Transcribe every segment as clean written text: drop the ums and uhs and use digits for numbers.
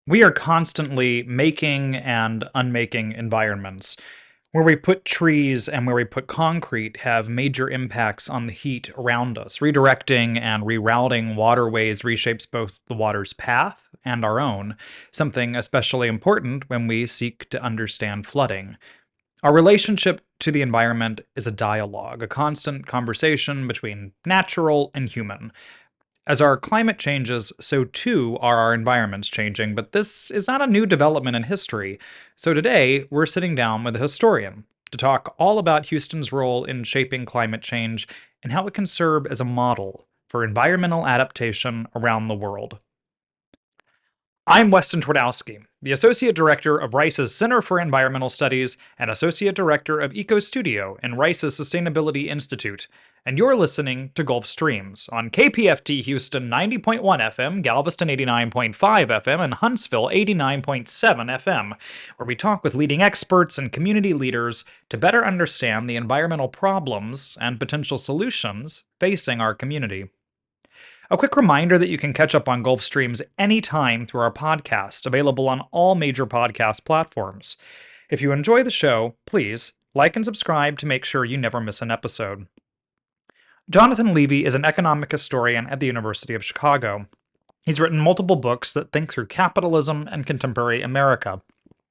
We are constantly making and unmaking environments. Where we put trees and where we put concrete have major impacts on the heat around us. Redirecting and rerouting waterways reshapes both the water's path and our own, something especially important when we seek to understand flooding. Our relationship to the environment is a dialogue, a constant conversation between natural and human. As our climate changes, so too are our environments changing, but this is not a new development in history. So today, we're sitting down with a historian to talk all about Houston's role in shaping climate change and how it can serve as a model for environmental adaptation around the world. I'm Weston Twardowski, the Associate Director of Rice's Center for Environmental Studies and Associate Director of Eco Studio in Rice's Sustainability Institute, and you're listening to Gulf Streams on KPFT Houston 90.1 FM, Galveston 89.5 FM, and Huntsville 89.7 FM, where we talk with leading experts and community leaders to better understand the environmental problems and potential solutions facing our community. A quick reminder that you can catch up on Gulf Streams anytime through our podcast, available on all major podcast platforms. If you enjoy the show, please like and subscribe to make sure you never miss an episode. Jonathan Levy is an economic historian at the University of Chicago. He's written multiple books that think through capitalism and contemporary America,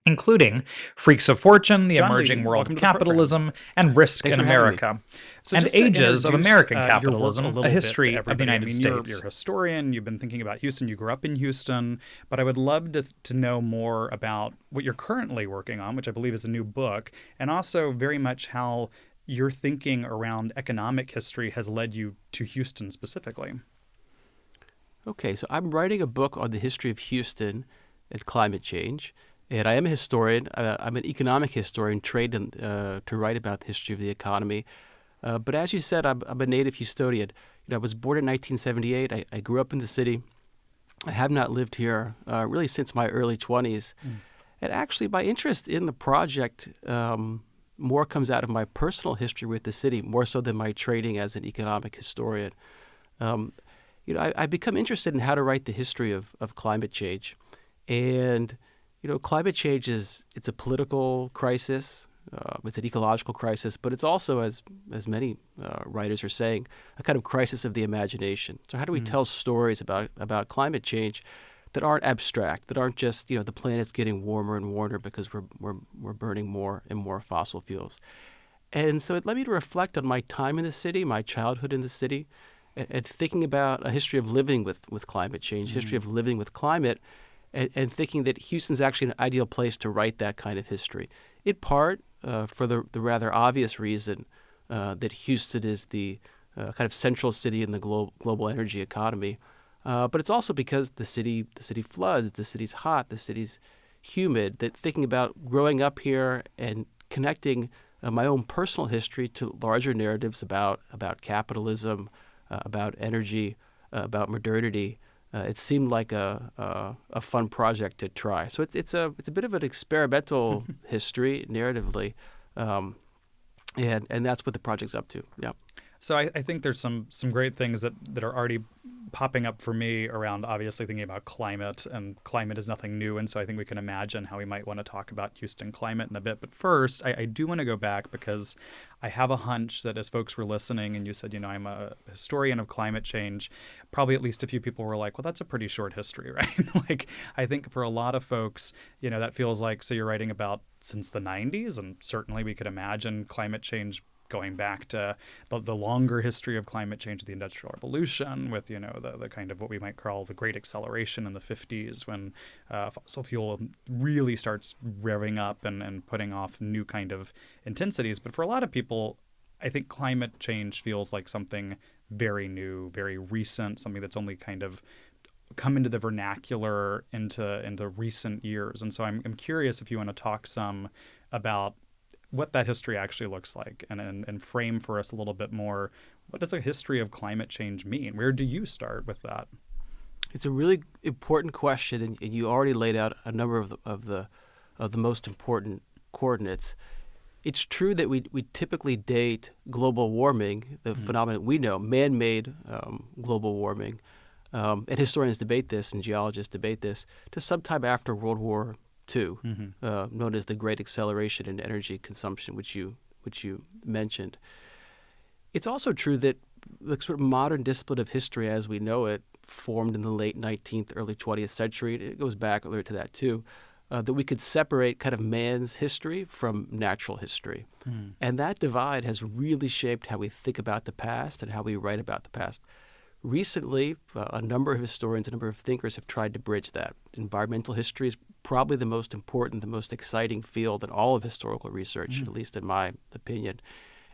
including Freaks of Fortune, The John Lee, Emerging World welcome of to the program. Capitalism, and Risk Thanks in for having me. America, So and just to Ages of introduce, American your work Capitalism, little a bit history to of the everybody. United States. You're a historian. You've been thinking about Houston. You grew up in Houston. But I would love to know more about what you're currently working on, which I believe is a new book, and also very much how your thinking around economic history has led you to Houston specifically. Okay, so I'm writing a book on the history of Houston and climate change. And I am a historian. I'm an economic historian trained to write about the history of the economy. But as you said, I'm a native Houstonian. I was born in 1978. I grew up in the city. I have not lived here really since my early 20s. And actually, my interest in the project more comes out of my personal history with the city, more so than my training as an economic historian. I've become interested in how to write the history of climate change. And climate change it's a political crisis, it's an ecological crisis, but it's also, as many writers are saying, a kind of crisis of the imagination. So how do we tell stories about climate change that aren't abstract, that aren't just the planet's getting warmer and warmer because we're burning more and more fossil fuels? And so it led me to reflect on my time in the city, my childhood in the city, and thinking about a history of living with climate change, history of living with climate. And thinking that Houston's actually an ideal place to write that kind of history, in part for the rather obvious reason that Houston is the kind of central city in the global energy economy. But it's also because the city floods, the city's hot, the city's humid, that thinking about growing up here and connecting my own personal history to larger narratives about capitalism, about energy, about modernity, it seemed like a fun project to try. So it's a bit of an experimental history narratively, and that's what the project's up to. Yeah. So I think there's some great things that are already popping up for me around obviously thinking about climate, and climate is nothing new. And so I think we can imagine how we might want to talk about Houston climate in a bit. But first, I do want to go back because I have a hunch that as folks were listening and you said, I'm a historian of climate change, probably at least a few people were like, well, that's a pretty short history, right? Like, I think for a lot of folks, that feels like, so you're writing about since the 90s, and certainly we could imagine climate change going back to the longer history of climate change, the Industrial Revolution, with the kind of what we might call the Great Acceleration in the 50s, when fossil fuel really starts revving up and putting off new kind of intensities. But for a lot of people, I think climate change feels like something very new, very recent, something that's only kind of come into the vernacular into recent years. And so I'm curious if you want to talk some about what that history actually looks like, and frame for us a little bit more, what does a history of climate change mean? Where do you start with that? It's a really important question, and you already laid out a number of the most important coordinates. It's true that we typically date global warming, the phenomenon we know, man-made global warming, and historians debate this and geologists debate this, to sometime after World War II, known as the Great Acceleration in Energy Consumption, which you mentioned. It's also true that the sort of modern discipline of history as we know it formed in the late 19th, early 20th century. It goes back earlier to that too. That we could separate kind of man's history from natural history. And that divide has really shaped how we think about the past and how we write about the past. Recently, a number of historians, a number of thinkers have tried to bridge that. Environmental history is probably the most important, the most exciting field in all of historical research, at least in my opinion.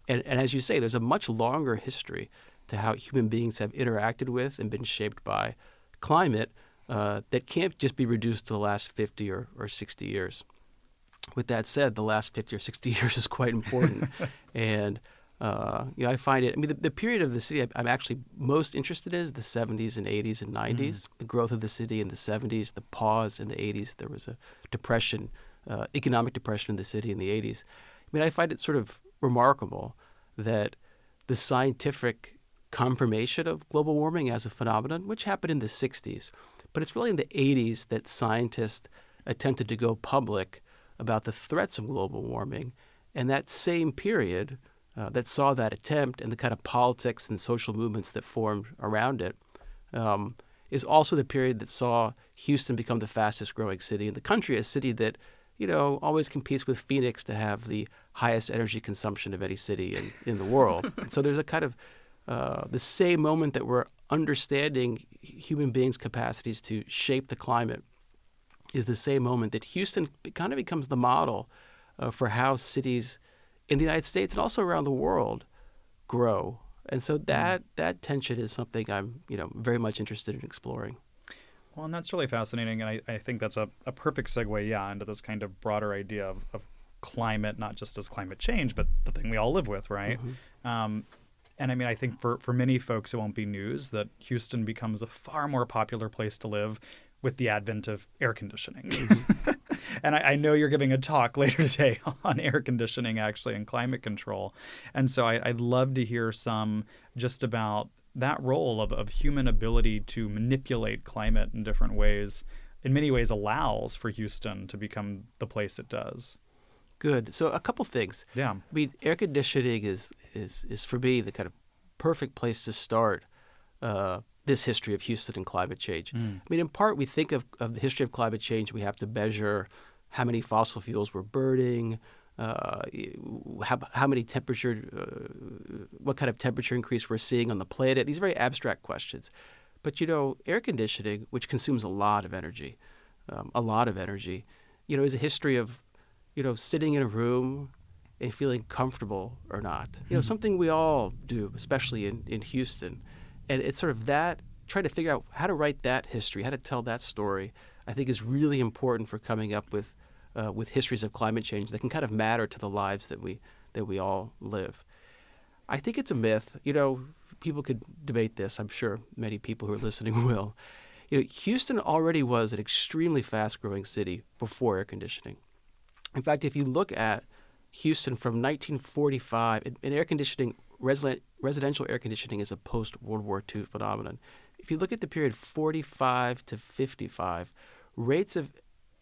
And as you say, there's a much longer history to how human beings have interacted with and been shaped by climate that can't just be reduced to the last 50 or 60 years. With that said, the last 50 or 60 years is quite important. And I find it, the period of the city I'm actually most interested in is the 70s and 80s and 90s, the growth of the city in the 70s, the pause in the 80s. There was a depression, economic depression in the city in the 80s. I find it sort of remarkable that the scientific confirmation of global warming as a phenomenon, which happened in the 60s, but it's really in the 80s that scientists attempted to go public about the threats of global warming. And that same period that saw that attempt and the kind of politics and social movements that formed around it is also the period that saw Houston become the fastest growing city in the country, a city that always competes with Phoenix to have the highest energy consumption of any city in the world. So there's a kind of the same moment that we're understanding human beings' capacities to shape the climate is the same moment that Houston kind of becomes the model for how cities in the United States and also around the world grow. And so that tension is something I'm very much interested in exploring. Well, and that's really fascinating, and I think that's a perfect segue, into this kind of broader idea of climate, not just as climate change, but the thing we all live with, right? And I think for many folks, it won't be news that Houston becomes a far more popular place to live with the advent of air conditioning. And I know you're giving a talk later today on air conditioning, actually, and climate control. And so I'd love to hear some just about that role of human ability to manipulate climate in different ways, in many ways allows for Houston to become the place it does. Good. So a couple things. Yeah. Air conditioning is for me the kind of perfect place to start this history of Houston and climate change. In part, we think of the history of climate change, we have to measure how many fossil fuels we're burning, how many temperature, what kind of temperature increase we're seeing on the planet. These are very abstract questions. But, air conditioning, which consumes a lot of energy, is a history of, sitting in a room and feeling comfortable or not. Something we all do, especially in Houston. And it's sort of that, trying to figure out how to write that history, how to tell that story, I think is really important for coming up with histories of climate change that can kind of matter to the lives that we all live. I think it's a myth. People could debate this. I'm sure many people who are listening will. Houston already was an extremely fast-growing city before air conditioning. In fact, if you look at Houston from 1945, and air conditioning, residential air conditioning is a post-World War II phenomenon. If you look at the period 45 to 55, rates of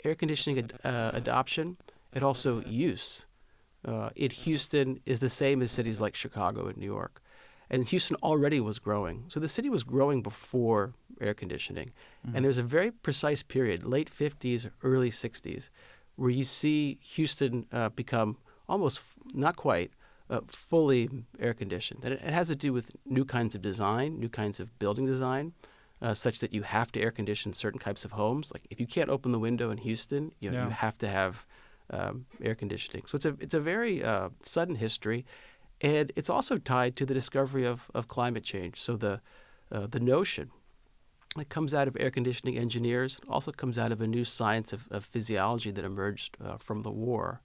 air conditioning adoption and also use in Houston is the same as cities like Chicago and New York. And Houston already was growing. So the city was growing before air conditioning. And there's a very precise period, late 50s, early 60s, where you see Houston become almost, not quite, fully air conditioned. And it has to do with new kinds of design, new kinds of building design, such that you have to air condition certain types of homes. Like if you can't open the window in Houston, you have to have air conditioning. So it's a very sudden history, and it's also tied to the discovery of climate change. So the notion that comes out of air conditioning engineers also comes out of a new science of physiology that emerged from the war,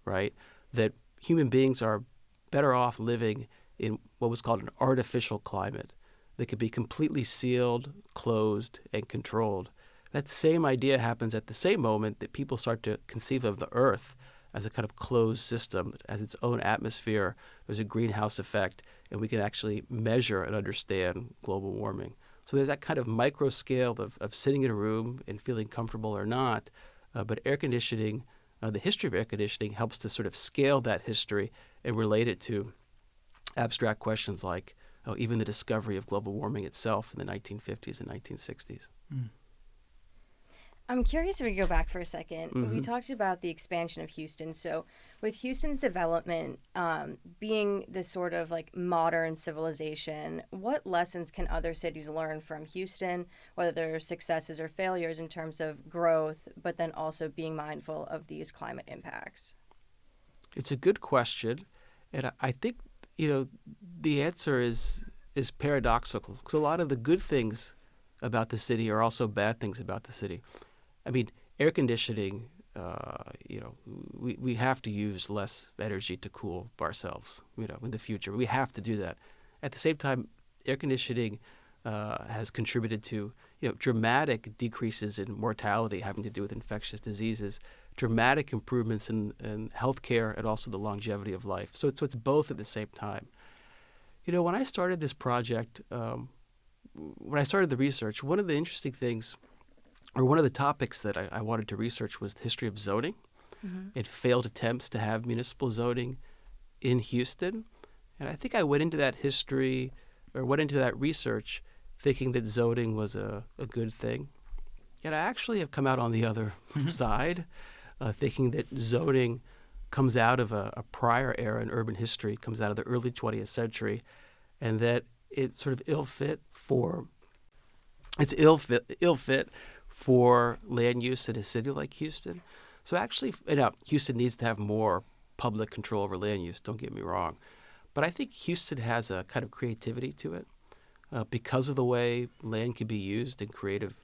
right? That human beings are better off living in what was called an artificial climate that could be completely sealed, closed, and controlled. That same idea happens at the same moment that people start to conceive of the Earth as a kind of closed system that has its own atmosphere. There's a greenhouse effect, and we can actually measure and understand global warming. So there's that kind of micro scale of sitting in a room and feeling comfortable or not. But air conditioning, the history of air conditioning helps to sort of scale that history and relate it to abstract questions like even the discovery of global warming itself in the 1950s and 1960s. Mm. I'm curious if we go back for a 2nd. Mm-hmm. We talked about the expansion of Houston. So, with Houston's development being this sort of like modern civilization, what lessons can other cities learn from Houston, whether they're successes or failures in terms of growth, but then also being mindful of these climate impacts? It's a good question, and I think the answer is paradoxical because a lot of the good things about the city are also bad things about the city. I mean, air conditioning, we have to use less energy to cool ourselves, in the future. We have to do that. At the same time, air conditioning has contributed to, dramatic decreases in mortality having to do with infectious diseases, dramatic improvements in healthcare, and also the longevity of life. So it's both at the same time. When I started this project, when I started the research, one of the interesting things, or one of the topics that I wanted to research was the history of zoning and failed attempts to have municipal zoning in Houston. And I think I went into that history or went into that research thinking that zoning was a good thing. And I actually have come out on the other side, thinking that zoning comes out of a prior era in urban history, comes out of the early 20th century, and that it's sort of ill fit for land use in a city like Houston. So actually, Houston needs to have more public control over land use, don't get me wrong. But I think Houston has a kind of creativity to it because of the way land can be used in creative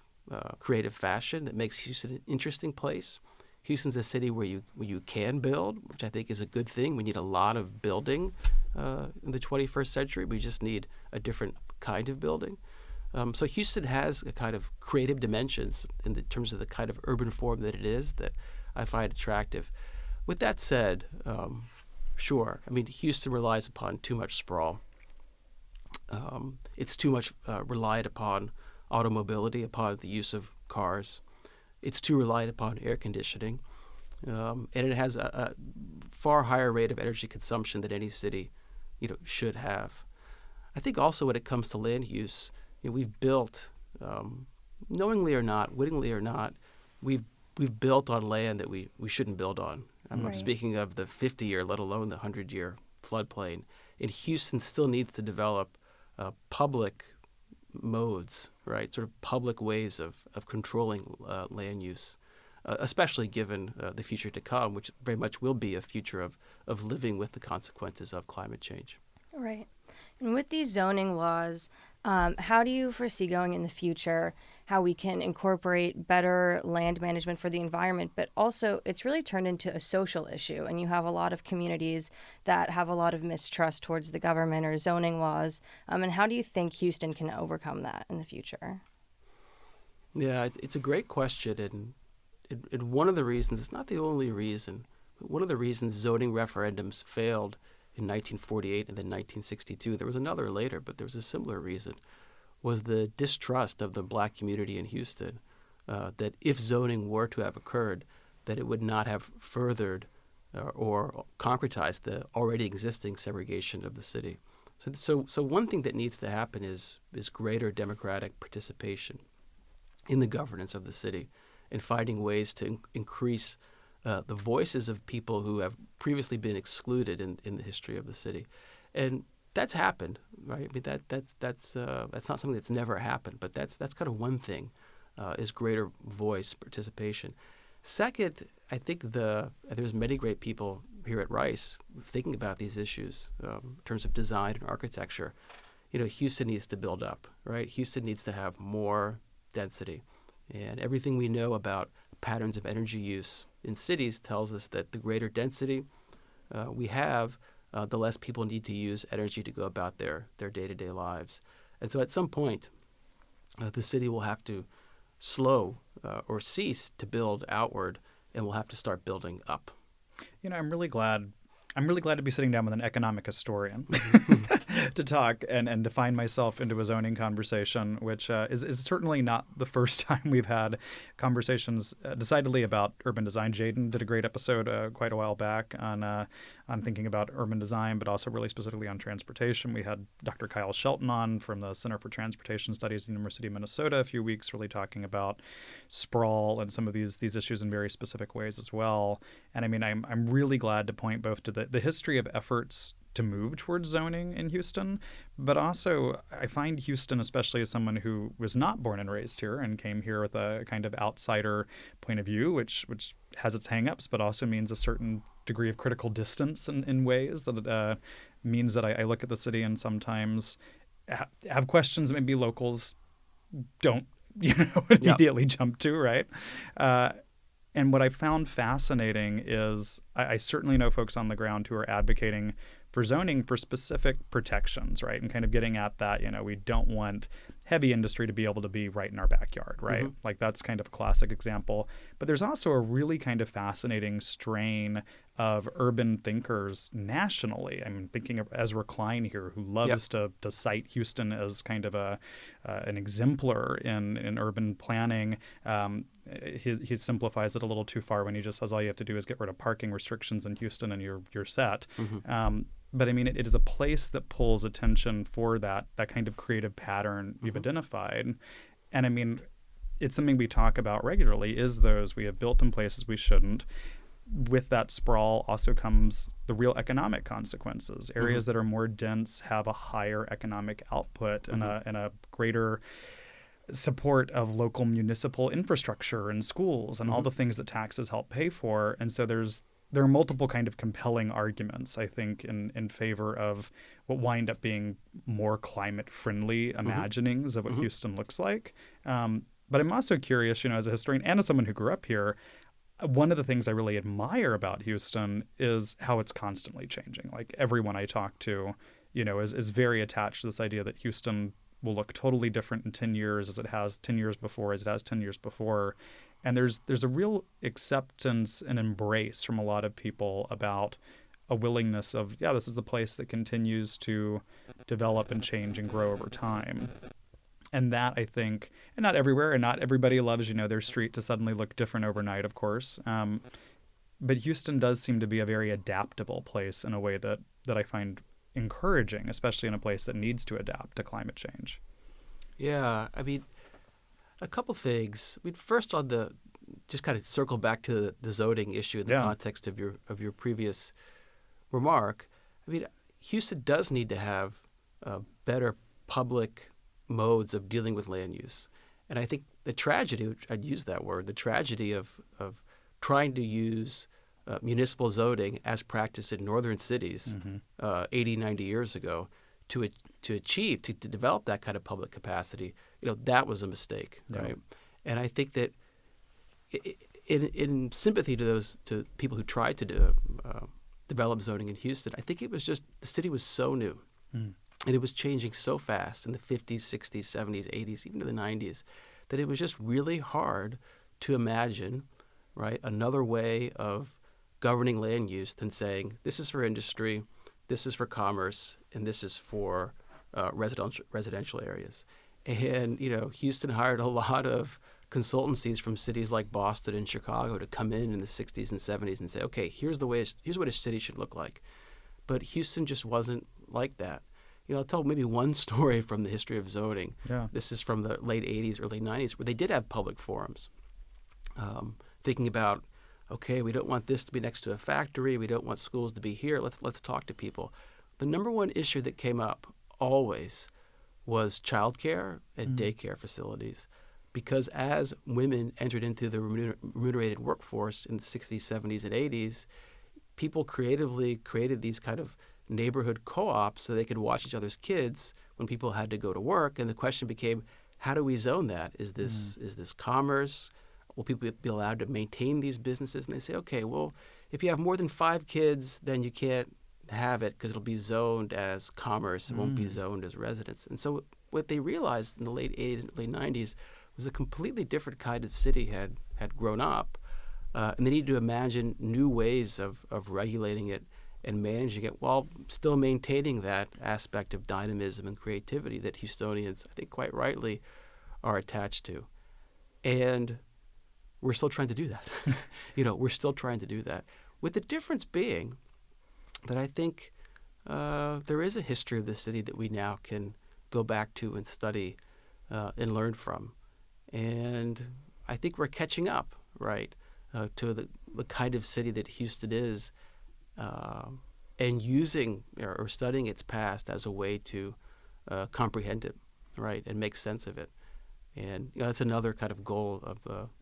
fashion that makes Houston an interesting place. Houston's a city where you can build, which I think is a good thing. We need a lot of building in the 21st century. We just need a different kind of building. So Houston has a kind of creative dimensions in terms of the kind of urban form that it is that I find attractive. With that said, sure, I mean, Houston relies upon too much sprawl. It's too much relied upon automobility, upon the use of cars. It's too reliant upon air conditioning. And it has a far higher rate of energy consumption than any city, should have. I think also when it comes to land use, we've built, knowingly or not, wittingly or not, we've built on land that we shouldn't build on. I'm not speaking of the 50-year, let alone the 100-year floodplain. And Houston still needs to develop public modes, right? Sort of public ways of controlling land use, especially given the future to come, which very much will be a future of living with the consequences of climate change. Right. And with these zoning laws, how do you foresee going in the future how we can incorporate better land management for the environment, but also it's really turned into a social issue, and you have a lot of communities that have a lot of mistrust towards the government or zoning laws, and how do you think Houston can overcome that in the future? Yeah, it's a great question, and one of the reasons, it's not the only reason, but one of the reasons zoning referendums failed in 1948 and then 1962, there was another later, but there was a similar reason, was the distrust of the black community in Houston that if zoning were to have occurred, that it would not have furthered or concretized the already existing segregation of the city. So one thing that needs to happen is greater democratic participation in the governance of the city and finding ways to increase the voices of people who have previously been excluded in the history of the city. And that's happened, right? I mean, that's not something that's never happened, but that's kind of one thing, is greater voice participation. Second, I think there's many great people here at Rice thinking about these issues in terms of design and architecture. Houston needs to build up, right? Houston needs to have more density. And everything we know about patterns of energy use in cities tells us that the greater density we have, the less people need to use energy to go about their day-to-day lives. And so at some point, the city will have to slow or cease to build outward, and we'll have to start building up. I'm really glad I'm really glad to be sitting down with an economic historian to talk and define myself into a zoning conversation, which is certainly not the first time we've had conversations decidedly about urban design. Jadyn did a great episode quite a while back on thinking about urban design, but also really specifically on transportation. We had Dr. Kyle Shelton on from the Center for Transportation Studies at the University of Minnesota a few weeks, really talking about sprawl and some of these issues in very specific ways as well. And I mean, I'm really glad to point both to the history of efforts to move towards zoning in Houston, but also I find Houston, especially as someone who was not born and raised here and came here with a kind of outsider point of view, which has its hangups, but also means a certain degree of critical distance in ways that means that I look at the city and sometimes have questions that maybe locals don't immediately jump to, right? And what I found fascinating is I certainly know folks on the ground who are advocating for zoning for specific protections, right? And kind of getting at that, we don't want heavy industry to be able to be right in our backyard, right? Mm-hmm. Like that's kind of a classic example. But there's also a really kind of fascinating strain of urban thinkers nationally. I'm thinking of Ezra Klein here, who loves to cite Houston as kind of an exemplar in urban planning. He simplifies it a little too far when he just says all you have to do is get rid of parking restrictions in Houston and you're set. Mm-hmm. But I mean, it is a place that pulls attention for that kind of creative pattern you've identified. And I mean, it's something we talk about regularly is those we have built in places we shouldn't. With that sprawl also comes the real economic consequences. Areas that are more dense have a higher economic output and a greater support of local municipal infrastructure and schools and all the things that taxes help pay for. And so there are multiple kind of compelling arguments, I think, in favor of what wind up being more climate-friendly imaginings of what Houston looks like. But I'm also curious, as a historian and as someone who grew up here, one of the things I really admire about Houston is how it's constantly changing. Like everyone I talk to, is very attached to this idea that Houston will look totally different in 10 years as it has 10 years before, as it has 10 years before. And there's a real acceptance and embrace from a lot of people about a willingness of, this is the place that continues to develop and change and grow over time. And that, I think, and not everywhere, and not everybody loves, their street to suddenly look different overnight, of course. But Houston does seem to be a very adaptable place in a way that I find encouraging, especially in a place that needs to adapt to climate change. Yeah, I mean, a couple things. I mean, first just kind of circle back to the zoning issue in the context of your previous remark. I mean, Houston does need to have better public modes of dealing with land use. And I think the tragedy, which I'd use that word, the tragedy of trying to use municipal zoning as practiced in northern cities 80, 90 years ago to develop that kind of public capacity, that was a mistake, right? And I think that in sympathy to people who tried to develop zoning in Houston, I think it was just the city was so new. And it was changing so fast in the 50s, 60s, 70s, 80s, even to the 90s, that it was just really hard to imagine, right, another way of governing land use than saying this is for industry, this is for commerce, and this is for residential areas. And, Houston hired a lot of consultancies from cities like Boston and Chicago to come in the 60s and 70s and say, okay, here's what a city should look like. But Houston just wasn't like that. I'll tell maybe one story from the history of zoning. Yeah. This is from the late 80s, early 90s, where they did have public forums, thinking about, okay, we don't want this to be next to a factory. We don't want schools to be here. Let's talk to people. The number one issue that came up always was childcare and daycare facilities, because as women entered into the remunerated workforce in the 60s, 70s, and 80s, people creatively created these kind of neighborhood co-ops so they could watch each other's kids when people had to go to work. And the question became, how do we zone that? Is this commerce? Will people be allowed to maintain these businesses? And they say, okay, well, if you have more than 5 kids, then you can't have it because it'll be zoned as commerce. It won't be zoned as residence. And so what they realized in the late 80s and late 90s was a completely different kind of city had grown up. And they needed to imagine new ways of regulating it and managing it while still maintaining that aspect of dynamism and creativity that Houstonians, I think quite rightly, are attached to. And we're still trying to do that. We're still trying to do that. With the difference being that I think there is a history of the city that we now can go back to and study and learn from. And I think we're catching up, right, to the kind of city that Houston is, and using or studying its past as a way to comprehend it, right, and make sense of it. And that's another kind of goal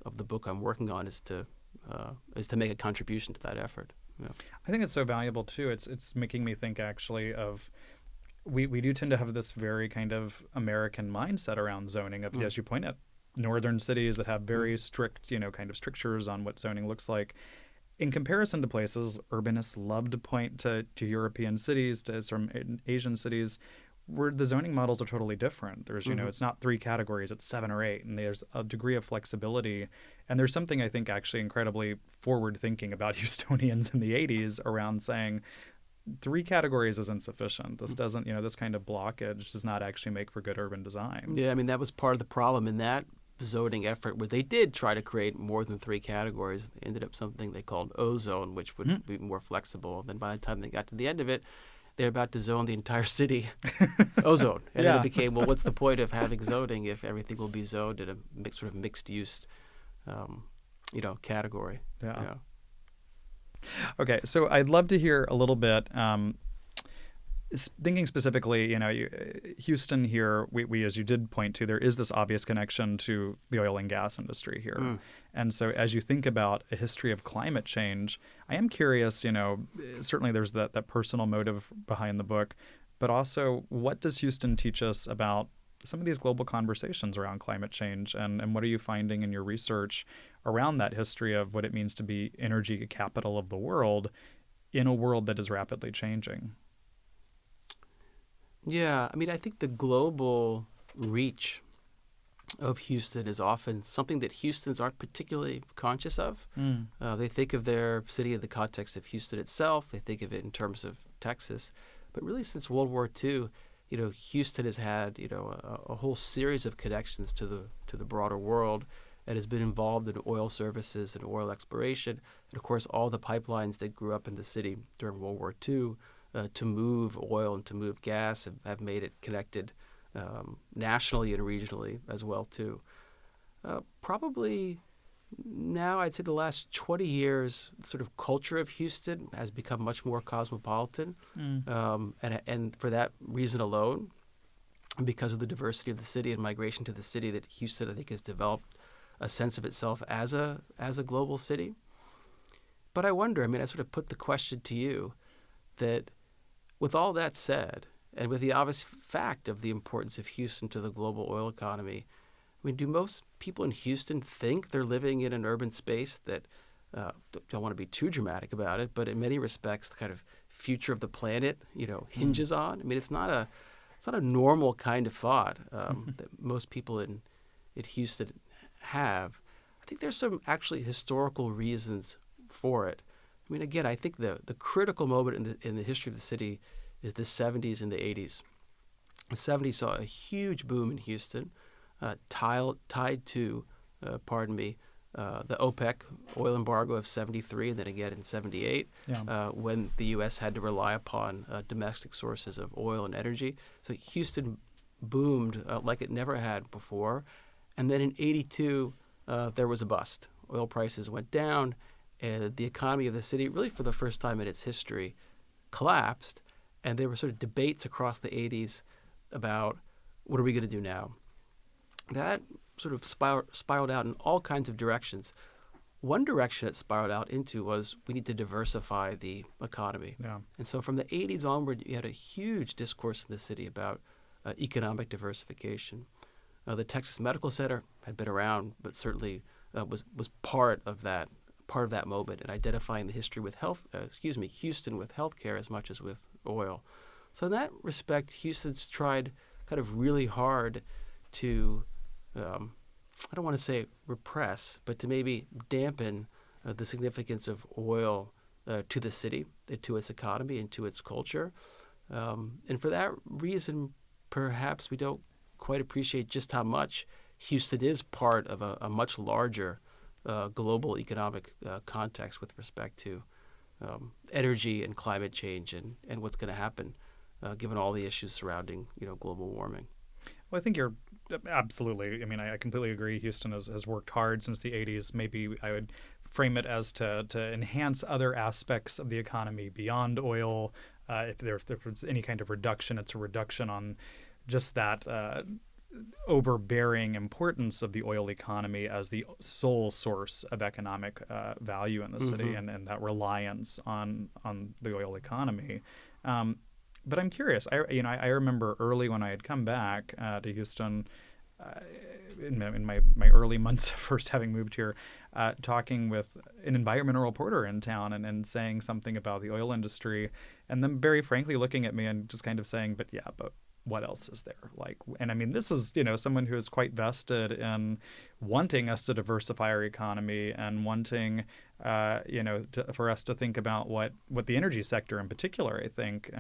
of the book I'm working on, is to make a contribution to that effort. Yeah. I think it's so valuable too. It's making me think actually of we do tend to have this very kind of American mindset around zoning of, as you point out, northern cities that have very strict, kind of strictures on what zoning looks like. In comparison to places, urbanists love to point to European cities, to some Asian cities, where the zoning models are totally different. There's, it's not 3 categories, it's 7 or 8, and there's a degree of flexibility. And there's something I think actually incredibly forward thinking about Houstonians in the 80s around saying 3 categories is insufficient. This doesn't, this kind of blockage does not actually make for good urban design. Yeah, I mean, that was part of the problem in that zoning effort, was they did try to create more than 3 categories. They ended up something they called ozone, which would be more flexible. Then by the time they got to the end of it, they're about to zone the entire city ozone. And then it became, well, what's the point of having zoning if everything will be zoned in a sort of mixed use category. Yeah. Okay, so I'd love to hear a little bit, thinking specifically, Houston here, we, as you did point to, there is this obvious connection to the oil and gas industry here. And so as you think about a history of climate change, I am curious, certainly there's that personal motive behind the book, but also what does Houston teach us about some of these global conversations around climate change, and what are you finding in your research around that history of what it means to be energy capital of the world in a world that is rapidly changing? Yeah, I mean, I think the global reach of Houston is often something that Houstons aren't particularly conscious of. They think of their city in the context of Houston itself. They think of it in terms of Texas. But really, since World War II, Houston has had, a whole series of connections to the broader world, and has been involved in oil services and oil exploration. And of course, all the pipelines that grew up in the city during World War II to move oil and to move gas have made it connected nationally and regionally as well too. Probably now, I'd say the last 20 years, sort of culture of Houston has become much more cosmopolitan, and for that reason alone, because of the diversity of the city and migration to the city, that Houston, I think, has developed a sense of itself as a global city. But I wonder, I sort of put the question to you that, with all that said, and with the obvious fact of the importance of Houston to the global oil economy, do most people in Houston think they're living in an urban space that, don't want to be too dramatic about it, but in many respects, the kind of future of the planet, hinges on? It's not a normal kind of thought that most people in Houston have. I think there's some actually historical reasons for it. Again, I think the critical moment in the history of the city is the 70s and the 80s. The 70s saw a huge boom in Houston, tied to, the OPEC oil embargo of 73, and then again in 78, when the U.S. had to rely upon domestic sources of oil and energy. So Houston boomed like it never had before. And then in 82, there was a bust. Oil prices went down, and the economy of the city, really for the first time in its history, collapsed. And there were sort of debates across the 80s about, what are we going to do now? That sort of spiraled out in all kinds of directions. One direction it spiraled out into was, we need to diversify the economy. Yeah. And so from the 80s onward, you had a huge discourse in the city about economic diversification. The Texas Medical Center had been around, but certainly was part of that moment in identifying the history with Houston with healthcare as much as with oil. So in that respect, Houston's tried kind of really hard to, I don't want to say repress, but to maybe dampen the significance of oil to the city, to its economy, and to its culture. And for that reason, perhaps we don't quite appreciate just how much Houston is part of a much larger global economic context with respect to energy and climate change and what's going to happen given all the issues surrounding global warming. Well, I think you're absolutely. I mean, I completely agree. Houston has worked hard since the 80s. Maybe I would frame it as to enhance other aspects of the economy beyond oil. If there's any kind of reduction, it's a reduction on just that overbearing importance of the oil economy as the sole source of economic value in the city, and that reliance on the oil economy. But I'm curious. I remember early when I had come back to Houston, in my early months of first having moved here, talking with an environmental reporter in town and saying something about the oil industry, and then very frankly looking at me and just kind of saying, but what else is there? And I mean, this is, someone who is quite vested in wanting us to diversify our economy and wanting, for us to think about what the energy sector in particular, I think,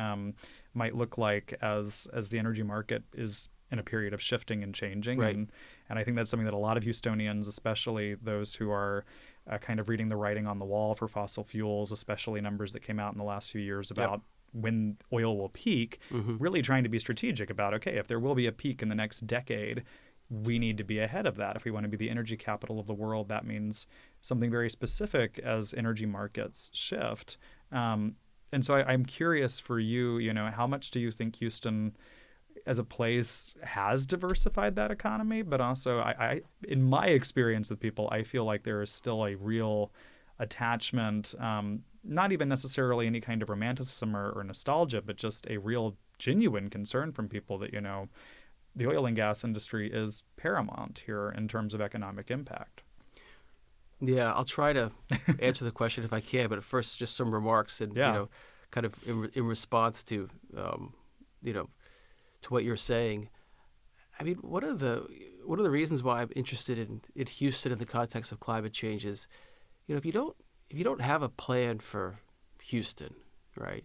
might look like as the energy market is in a period of shifting and changing. Right. And I think that's something that a lot of Houstonians, especially those who are kind of reading the writing on the wall for fossil fuels, especially numbers that came out in the last few years about when oil will peak, really trying to be strategic about, okay, if there will be a peak in the next decade, we need to be ahead of that. If we want to be the energy capital of the world, that means something very specific as energy markets shift. And so I'm curious for you, how much do you think Houston as a place has diversified that economy? But also, I in my experience with people, I feel like there is still a real attachment, not even necessarily any kind of romanticism or nostalgia, but just a real genuine concern from people that, the oil and gas industry is paramount here in terms of economic impact. Yeah, I'll try to answer the question if I can, but at first, just some remarks and kind of in response to to what you're saying. I mean, one of the reasons why I'm interested in Houston in the context of climate change is, if you don't have a plan for Houston, right,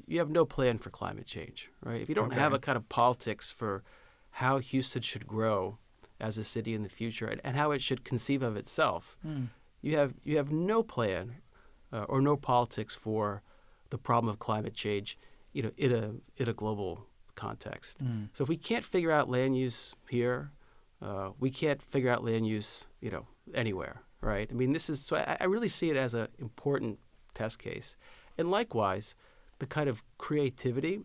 you have no plan for climate change, right? If you don't have a kind of politics for how Houston should grow as a city in the future and how it should conceive of itself, you have no plan or no politics for the problem of climate change, in a global context. So if we can't figure out land use here, we can't figure out land use, anywhere, right? I mean, I really see it as an important test case. And likewise, the kind of creativity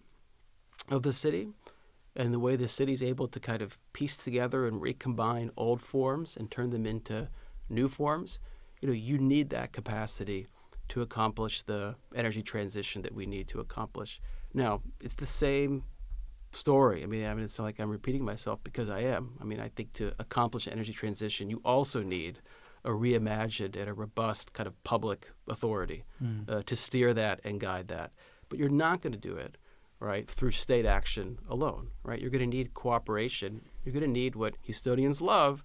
of the city and the way the city's able to kind of piece together and recombine old forms and turn them into new forms, you need that capacity to accomplish the energy transition that we need to accomplish. Now, it's the same story. I mean, it's like I'm repeating myself because I am. I mean, I think to accomplish energy transition, you also need a reimagined and a robust kind of public authority to steer that and guide that. But you're not going to do it, right, through state action alone, right? You're going to need cooperation. You're going to need what Houstonians love,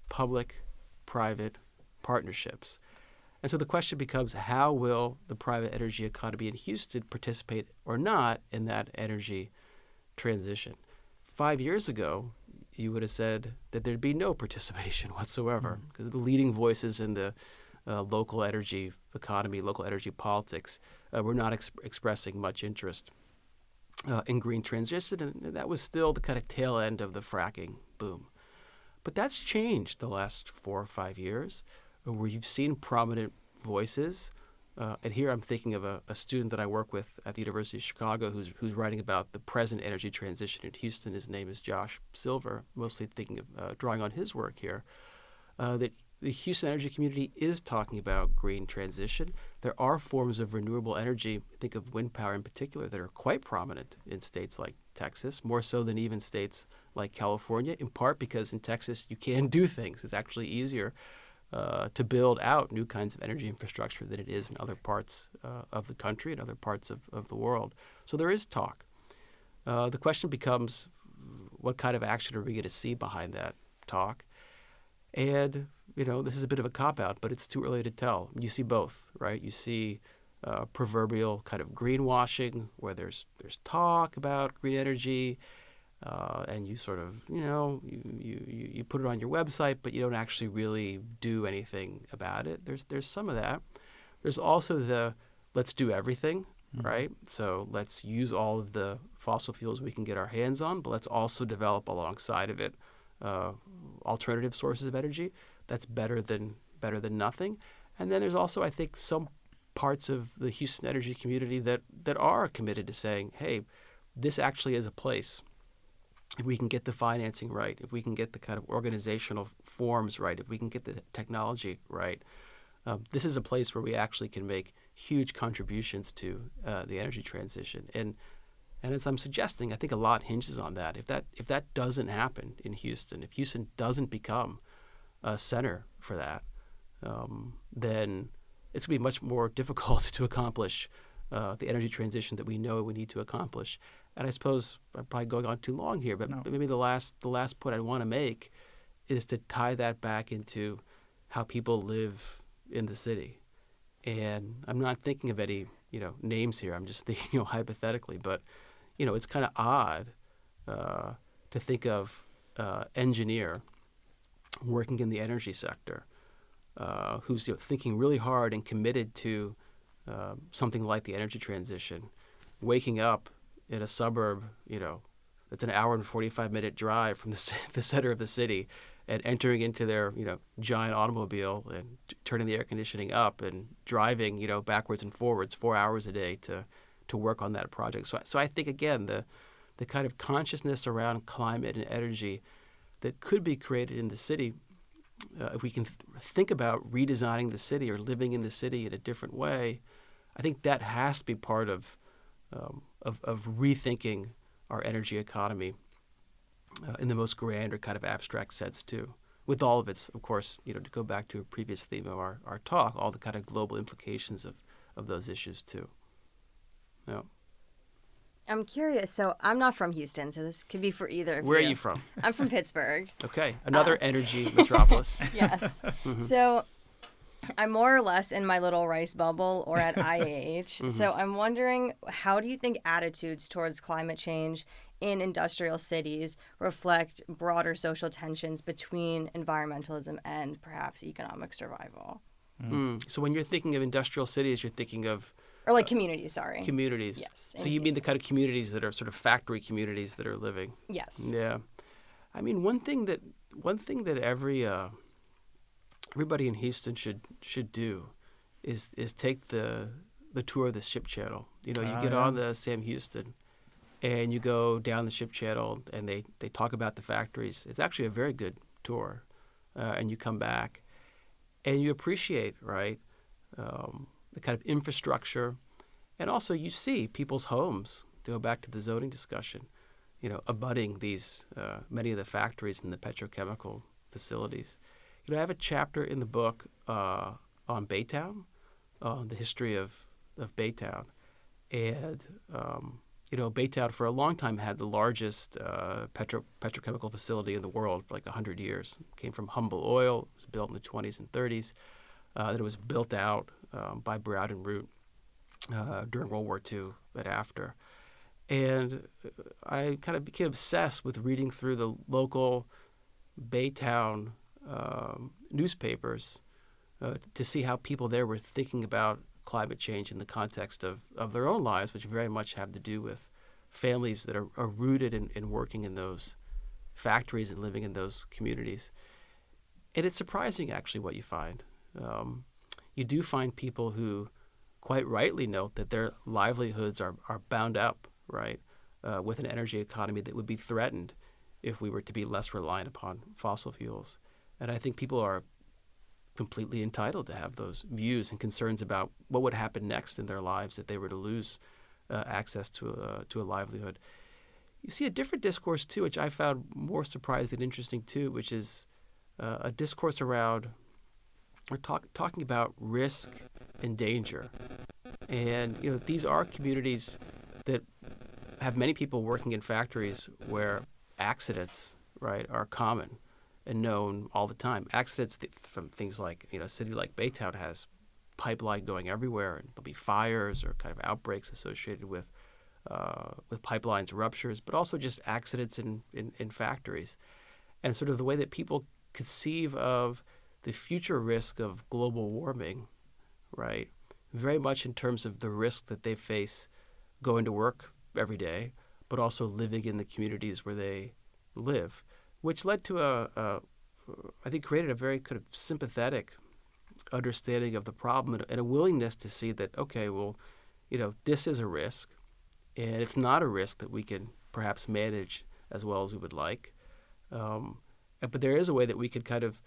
public-private partnerships. And so the question becomes, how will the private energy economy in Houston participate or not in that energy transition? 5 years ago, you would have said that there'd be no participation whatsoever because the leading voices in the local energy economy, local energy politics, were not expressing much interest in green transition, and that was still the kind of tail end of the fracking boom. But that's changed the last 4 or 5 years, where you've seen prominent voices. And here I'm thinking of a student that I work with at the University of Chicago who's writing about the present energy transition in Houston. His name is Josh Silver, mostly thinking of drawing on his work here, that the Houston energy community is talking about green transition. There are forms of renewable energy, think of wind power in particular, that are quite prominent in states like Texas, more so than even states like California, in part because in Texas you can do things. It's actually easier to build out new kinds of energy infrastructure than it is in other parts of the country and other parts of the world. So there is talk. The question becomes, what kind of action are we going to see behind that talk? And, this is a bit of a cop-out, but it's too early to tell. You see both, right? You see proverbial kind of greenwashing where there's talk about green energy, and you sort of, you put it on your website, but you don't actually really do anything about it. There's some of that. There's also the let's do everything, right? So let's use all of the fossil fuels we can get our hands on, but let's also develop alongside of it alternative sources of energy. That's better than nothing. And then there's also, I think, some parts of the Houston energy community that are committed to saying, hey, this actually is a place. If we can get the financing right, if we can get the kind of organizational forms right, if we can get the technology right, this is a place where we actually can make huge contributions to the energy transition. And as I'm suggesting, I think a lot hinges on that. If that doesn't happen in Houston, if Houston doesn't become a center for that, then it's going to be much more difficult to accomplish the energy transition that we know we need to accomplish. And I suppose I'm probably going on too long here, but maybe the last point I want to make is to tie that back into how people live in the city. And I'm not thinking of any names here. I'm just thinking hypothetically, but it's kind of odd to think of engineer working in the energy sector who's thinking really hard and committed to something like the energy transition, waking up in a suburb, that's an hour and 45-minute drive from the center of the city, and entering into their, giant automobile and turning the air conditioning up and driving, backwards and forwards 4 hours a day to work on that project. So I think, again, the kind of consciousness around climate and energy that could be created in the city, if we can think about redesigning the city or living in the city in a different way, I think that has to be part of rethinking our energy economy in the most grand or kind of abstract sense too. With all of its, of course, to go back to a previous theme of our talk, all the kind of global implications of those issues too. Yeah. I'm curious. So I'm not from Houston, so this could be for either of you. Where are you from? I'm from Pittsburgh. Okay, another energy metropolis. Yes. So I'm more or less in my little rice bubble or at IAH. So I'm wondering, how do you think attitudes towards climate change in industrial cities reflect broader social tensions between environmentalism and perhaps economic survival? So when you're thinking of industrial cities, you're thinking of Or like communities, sorry. communities. Yes. So you mean the kind of communities that are sort of factory communities that are living? Yes. Yeah. I mean, one thing that everybody in Houston should do is take the tour of the ship channel. You get on the Sam Houston and you go down the ship channel and they talk about the factories. It's actually a very good tour. And you come back and you appreciate, right, the kind of infrastructure. And also you see people's homes, to go back to the zoning discussion, abutting these, many of the factories and the petrochemical facilities. I have a chapter in the book on Baytown, the history of Baytown. And, Baytown for a long time had the largest petrochemical facility in the world for like 100 years. It came from Humble Oil. It was built in the 20s and 30s. Then it was built out by Brown and Root during World War II and after. And I kind of became obsessed with reading through the local Baytown newspapers to see how people there were thinking about climate change in the context of their own lives, which very much have to do with families that are rooted in working in those factories and living in those communities. And it's surprising, actually, what you find. You do find people who quite rightly note that their livelihoods are bound up, right, with an energy economy that would be threatened if we were to be less reliant upon fossil fuels. And I think people are completely entitled to have those views and concerns about what would happen next in their lives if they were to lose access to a livelihood. You see a different discourse, too, which I found more surprising and interesting, too, which is a discourse around talking about risk and danger. And, these are communities that have many people working in factories where accidents, right, are common. and known all the time. Accidents from things like, a city like Baytown has pipeline going everywhere, and there'll be fires or kind of outbreaks associated with pipelines ruptures, but also just accidents in factories. And sort of the way that people conceive of the future risk of global warming, right, very much in terms of the risk that they face going to work every day, but also living in the communities where they live, which led to I think created a very kind of sympathetic understanding of the problem and a willingness to see that, okay, well, this is a risk, and it's not a risk that we can perhaps manage as well as we would like. But there is a way that we could kind of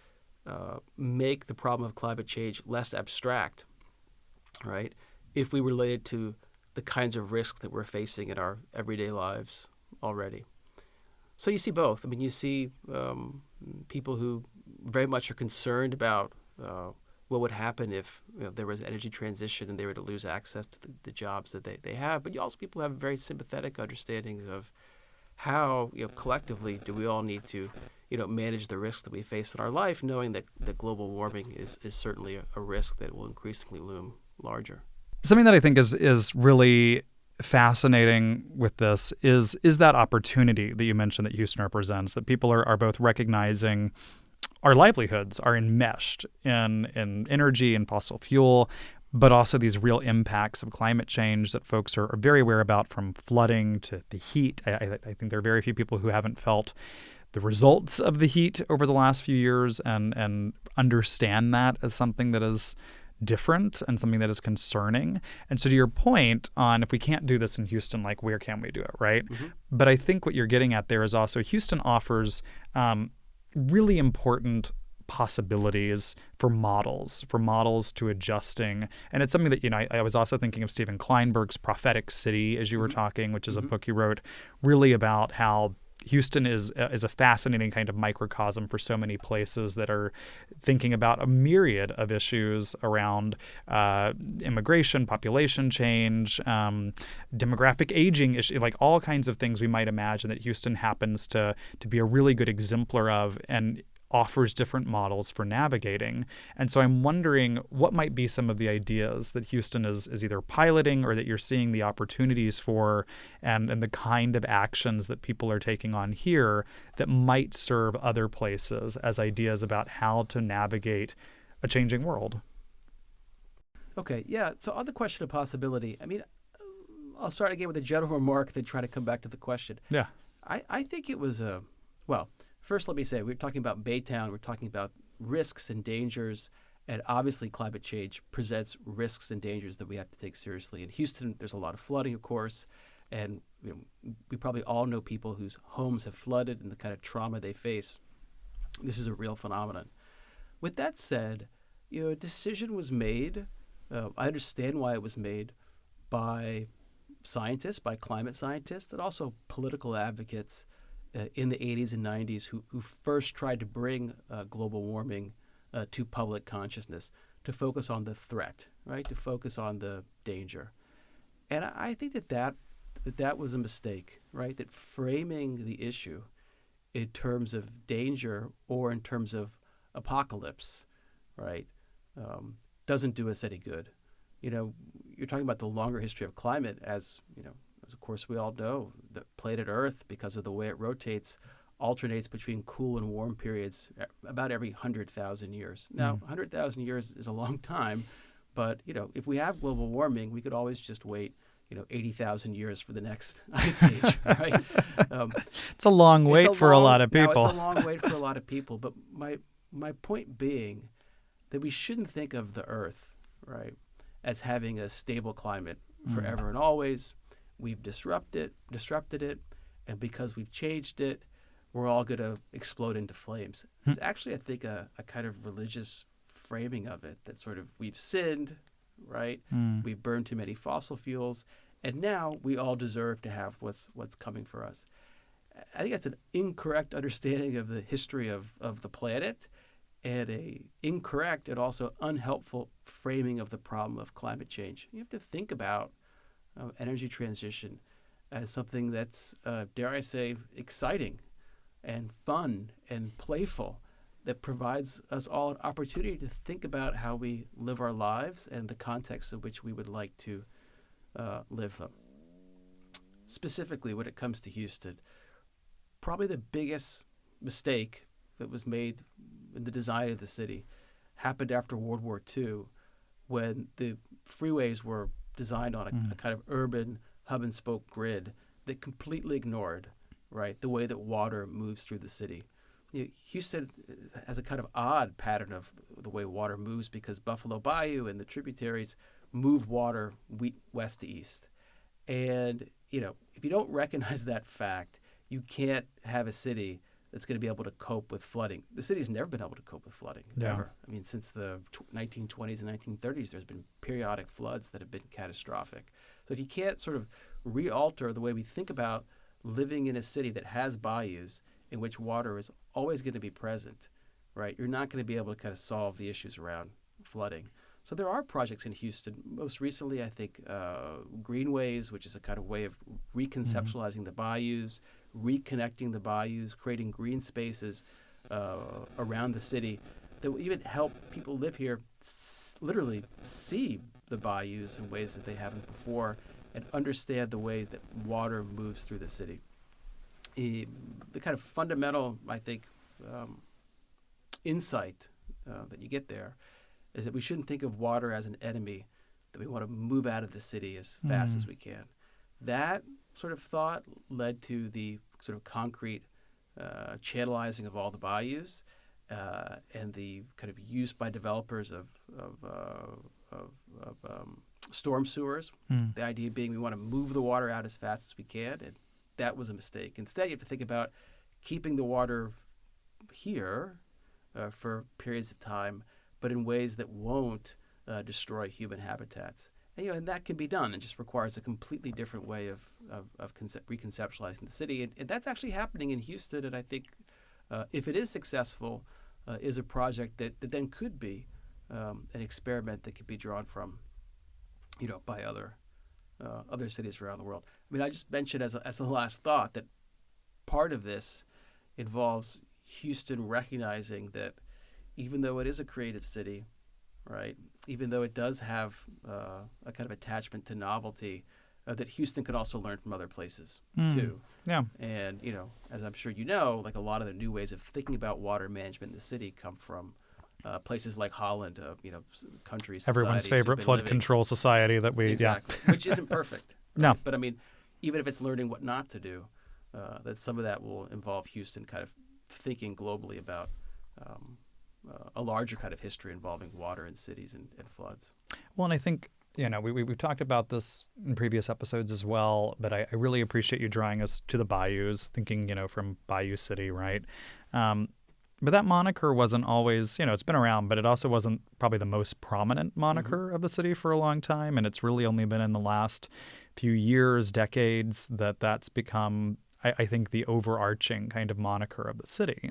make the problem of climate change less abstract, right, if we relate it to the kinds of risks that we're facing in our everyday lives already. So you see both. I mean, you see people who very much are concerned about what would happen if there was energy transition and they were to lose access to the jobs that they have. But you also people have very sympathetic understandings of how collectively do we all need to manage the risks that we face in our life, knowing that global warming is certainly a risk that will increasingly loom larger. Something that I think is really fascinating with this is that opportunity that you mentioned that Houston represents, that people are both recognizing our livelihoods are enmeshed in energy and fossil fuel, but also these real impacts of climate change that folks are very aware about, from flooding to the heat. I think there are very few people who haven't felt the results of the heat over the last few years and understand that as something that is different and something that is concerning. And so to your point on, if we can't do this in Houston, like, where can we do it, right? Mm-hmm. But I think what you're getting at there is also Houston offers really important possibilities for models to adjusting. And it's something that, I was also thinking of Stephen Kleinberg's Prophetic City as you were talking, which is a book he wrote really about how Houston is a fascinating kind of microcosm for so many places that are thinking about a myriad of issues around immigration, population change, demographic aging, like all kinds of things we might imagine that Houston happens to be a really good exemplar of, and offers different models for navigating. And so I'm wondering what might be some of the ideas that Houston is either piloting or that you're seeing the opportunities for, and the kind of actions that people are taking on here that might serve other places as ideas about how to navigate a changing world. Okay, yeah. So on the question of possibility, I mean, I'll start again with a general remark, then try to come back to the question. Yeah. I think it was first, let me say, we're talking about Baytown. We're talking about risks and dangers, and obviously climate change presents risks and dangers that we have to take seriously. In Houston, there's a lot of flooding, of course, and we probably all know people whose homes have flooded and the kind of trauma they face. This is a real phenomenon. With that said, a decision was made. I understand why it was made by scientists, by climate scientists, and also political advocates in the 80s and 90s who first tried to bring global warming to public consciousness, to focus on the threat, right? To focus on the danger. And I think that was a mistake, right? That framing the issue in terms of danger or in terms of apocalypse, right, doesn't do us any good. You're talking about the longer history of climate, as of course we all know, the planet Earth, because of the way it rotates, alternates between cool and warm periods about every 100,000 years. Now, 100,000 years is a long time, but if we have global warming, we could always just wait 80,000 years for the next ice age, right? It's a long wait for a lot of people. It's a long wait for a lot of people. But my point being that we shouldn't think of the Earth, right, as having a stable climate forever and always. We've disrupted it, and because we've changed it, we're all going to explode into flames. It's actually, I think, a kind of religious framing of it, that sort of we've sinned, right? We've burned too many fossil fuels, and now we all deserve to have what's coming for us. I think that's an incorrect understanding of the history of the planet, and a incorrect and also unhelpful framing of the problem of climate change. You have to think about energy transition as something that's, dare I say, exciting and fun and playful, that provides us all an opportunity to think about how we live our lives and the context in which we would like to live them. Specifically, when it comes to Houston, probably the biggest mistake that was made in the design of the city happened after World War II, when the freeways were designed on a kind of urban hub and spoke grid that completely ignored, right, the way that water moves through the city. Houston has a kind of odd pattern of the way water moves because Buffalo Bayou and the tributaries move water west to east. And, if you don't recognize that fact, you can't have a city that's going to be able to cope with flooding. The city's never been able to cope with flooding, ever. I mean, since the 1920s and 1930s, there's been periodic floods that have been catastrophic. So if you can't sort of re-alter the way we think about living in a city that has bayous in which water is always going to be present, right, you're not going to be able to kind of solve the issues around flooding. So there are projects in Houston. Most recently, I think greenways, which is a kind of way of reconceptualizing the bayous, reconnecting the bayous, creating green spaces around the city that will even help people live here literally see the bayous in ways that they haven't before and understand the way that water moves through the city. The kind of fundamental, I think, insight that you get there is that we shouldn't think of water as an enemy that we want to move out of the city as fast as we can. That sort of thought led to the sort of concrete channelizing of all the bayous and the kind of use by developers of storm sewers. The idea being we want to move the water out as fast as we can, and that was a mistake. Instead, you have to think about keeping the water here for periods of time, but in ways that won't destroy human habitats. And that can be done. It just requires a completely different way of reconceptualizing the city. And that's actually happening in Houston. And I think if it is successful, is a project that then could be an experiment that could be drawn from, by other cities around the world. I mean, I just mentioned as a last thought that part of this involves Houston recognizing that even though it is a creative city, right, even though it does have a kind of attachment to novelty, that Houston could also learn from other places too. Yeah. And, as I'm sure you know, like a lot of the new ways of thinking about water management in the city come from places like Holland, countries, Everyone's favorite flood control society that we, exactly, which isn't perfect. Right? No. But I mean, even if it's learning what not to do, that some of that will involve Houston kind of thinking globally about a larger kind of history involving water in cities and floods. Well, and I think, we've talked about this in previous episodes as well, but I really appreciate you drawing us to the bayous, thinking, from Bayou City, right? But that moniker wasn't always, it's been around, but it also wasn't probably the most prominent moniker of the city for a long time. And it's really only been in the last few years, decades, that's become, I think, the overarching kind of moniker of the city.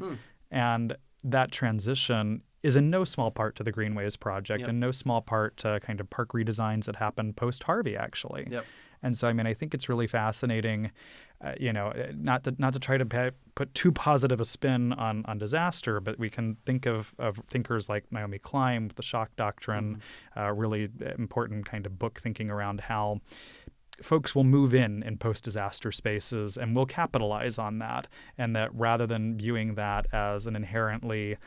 And that transition is in no small part to the Greenways project and no small part to kind of park redesigns that happened post-Harvey, actually. And so, I mean, I think it's really fascinating, not to try to put too positive a spin on disaster, but we can think of thinkers like Naomi Klein with the shock doctrine, really important kind of book thinking around how folks will move in post-disaster spaces and will capitalize on that, and that rather than viewing that as an inherently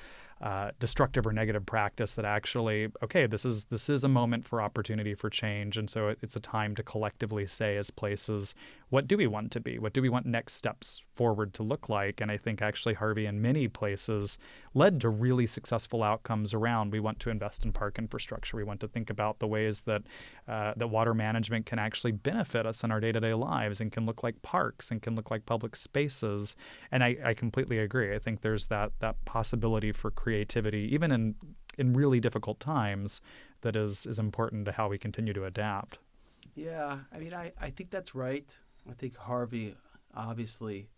destructive or negative practice, that actually, okay, this is a moment for opportunity for change, and so it's a time to collectively say as places, what do we want to be? What do we want next steps forward to look like? And I think actually Harvey in many places led to really successful outcomes around, we want to invest in park infrastructure. We want to think about the ways that that water management can actually benefit us in our day-to-day lives and can look like parks and can look like public spaces. And I completely agree. I think there's that possibility for creativity, even in really difficult times, that is important to how we continue to adapt. Yeah, I mean, I think that's right. I think Harvey obviously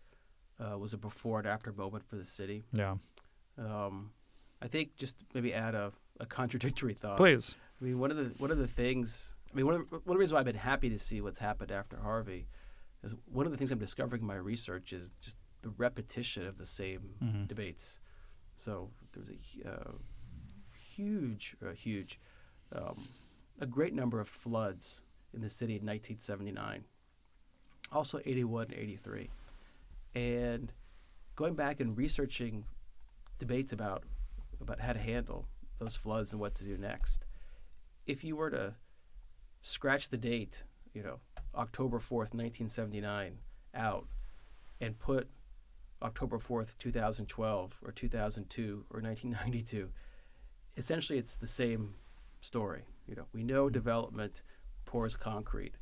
was a before and after moment for the city. Yeah. I think just maybe add a contradictory thought. Please. I mean, one of the things. I mean, one of the reasons why I've been happy to see what's happened after Harvey is one of the things I'm discovering in my research is just the repetition of the same debates. So there was a great number of floods in the city in 1979, also 81 and 83. And going back and researching debates about how to handle those floods and what to do next, if you were to scratch the date, October 4th, 1979 out and put October 4th, 2012 or 2002 or 1992, essentially it's the same story. We know development pours concrete.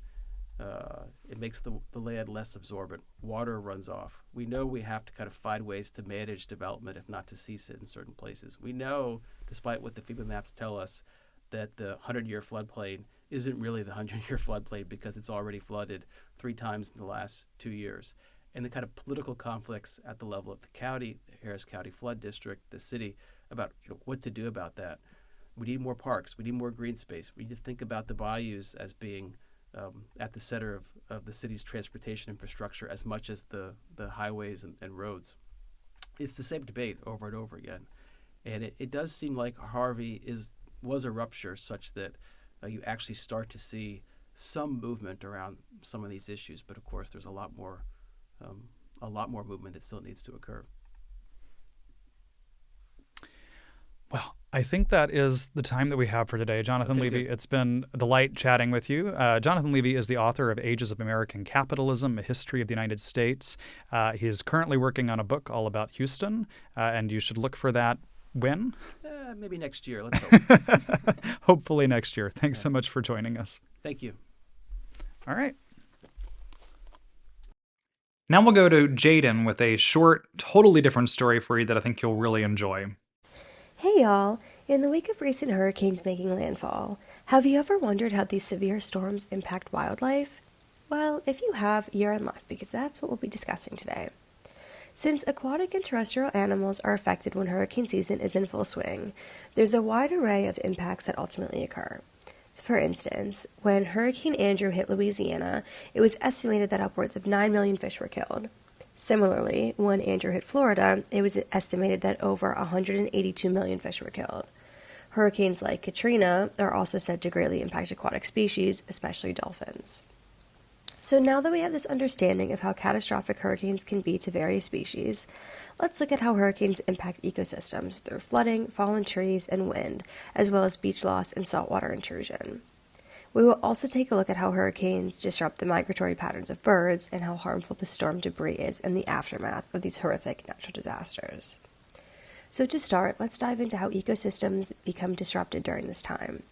It makes the land less absorbent. Water runs off. We know we have to kind of find ways to manage development, if not to cease it in certain places. We know, despite what the FEMA maps tell us, that the 100-year floodplain isn't really the 100-year floodplain because it's already flooded 3 times in the last 2 years. And the kind of political conflicts at the level of the county, the Harris County Flood District, the city, about what to do about that. We need more parks. We need more green space. We need to think about the bayous as being at the center of the city's transportation infrastructure as much as the highways and roads. It's the same debate over and over again. And it does seem like Harvey was a rupture such that you actually start to see some movement around some of these issues. But of course, there's a lot more movement that still needs to occur. Well, I think that is the time that we have for today. Jonathan Okay, Levy, good. it's been a delight chatting with you. Jonathan Levy is the author of Ages of American Capitalism, A History of the United States. He is currently working on a book all about Houston, and you should look for that when? Maybe next year. Let's hope. Hopefully next year. Thanks so much for joining us. Thank you. All right. Now we'll go to Jadyn with a short, totally different story for you that I think you'll really enjoy. Hey y'all! In the wake of recent hurricanes making landfall, have you ever wondered how these severe storms impact wildlife? Well, if you have, you're in luck because that's what we'll be discussing today. Since aquatic and terrestrial animals are affected when hurricane season is in full swing, there's a wide array of impacts that ultimately occur. For instance, when Hurricane Andrew hit Louisiana, it was estimated that upwards of 9 million fish were killed. Similarly, when Andrew hit Florida, it was estimated that over 182 million fish were killed. Hurricanes like Katrina are also said to greatly impact aquatic species, especially dolphins. So now that we have this understanding of how catastrophic hurricanes can be to various species, let's look at how hurricanes impact ecosystems through flooding, fallen trees, and wind, as well as beach loss and saltwater intrusion. We will also take a look at how hurricanes disrupt the migratory patterns of birds and how harmful the storm debris is in the aftermath of these horrific natural disasters. So to start, let's dive into how ecosystems become disrupted during this time.